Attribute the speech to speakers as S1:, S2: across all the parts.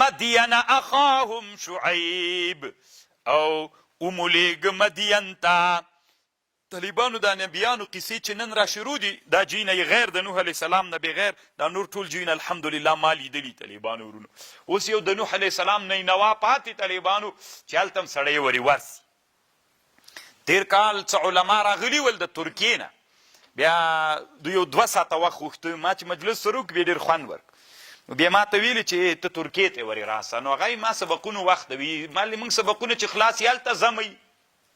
S1: مدین اخاهم شعیب او امولیگ مدین تا طالبانو دا نبیانو قصې چې نن را شروع دي دا جینه غیر د نوح علیه السلام نه بغیر دا نور ټول جین الحمدلله ما لیدلي طالبانو ورونو اوس یو د نوح علیه السلام نه نوا پاتې طالبانو چې هلته هم سړی ورې ورسي تیر کال څه علما راغلي ول د ترکیې نه بیا د یو 2 ساعته وخت غوښته ما چې مجلس سره وکړو بیا ډېر خوند ورک بیا ما ته ویلې چې ته ترکیې ته ورې راسه نو هغه ما سبقونو وخت وي مالې موږ سبقونه چې خلاص یې هلته ځمئ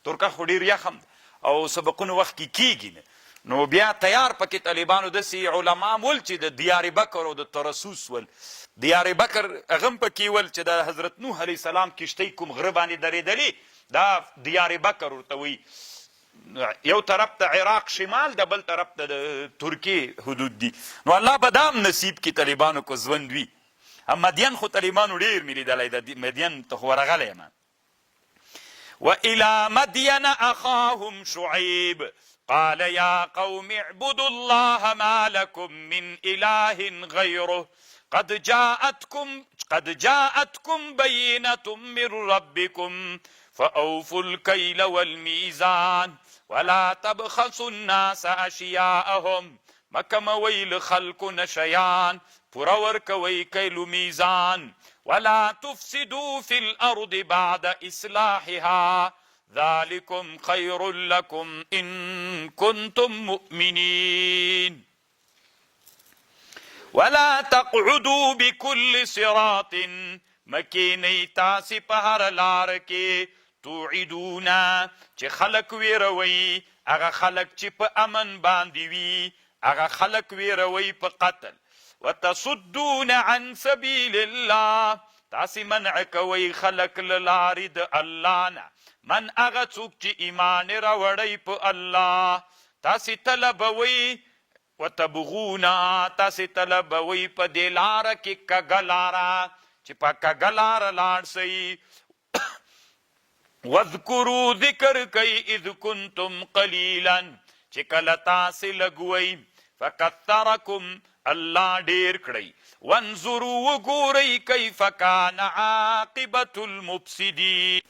S1: ترکه خو ډېر یخم او سبقونو وخت کې کیږي نه نو بیا تیار پکې طالبانو داسې علما ول چې د دیار بکر او د ترسوس ول دیار بکر هغه هم پکې ول چې د حضرت نوح علیه السلام کشتۍ کوم غره باندې درېدلې دا دیار بکر ورته وایي یو طرف ته عراق شمال د بل طرف ته د ترکیې حدود دي نو الله به دا هم نصیب کړي طالبانو کو ژوند وي مدین خو طالبانو ډېر مې لیدلی د مدین ته خو ورغلی یم وإلى مدين أخاهم شعيب قال يا قوم اعبدوا الله ما لكم من إله غيره قد جاءتكم بينة من ربكم فأوفوا الكيل والميزان ولا تبخسوا الناس أشياءهم مکموی لخلق نشیان پورا ورکوی کیلو میزان ولا تفسدوا في الأرض بعد إصلاحها ذلكم خير لكم إن كنتم مؤمنين ولا تقعدوا بكل صراط مکینی تاسی پهر لارکی توعدونا چه خلق ویروی اغا خلق چه پا امن باندیوی اغا خلق ویروی پا قتل وتصدون عن سبیل الله تاسی منع کوي خلق للاري د الله نه من اغه څوک چې ایمان راوړی په الله تاسی طلبوي وتبغونا تاسی طلبوي په دې لاره کې کګلاره چې په کګلاره لاړ سئ واذکروا ذکر کوي اذ کنتم قلیلا چې کله تاسې لګوئ فکثرکم الله ډیر کړی وانظروا وګورئ کیف کان عاقبة المفسدین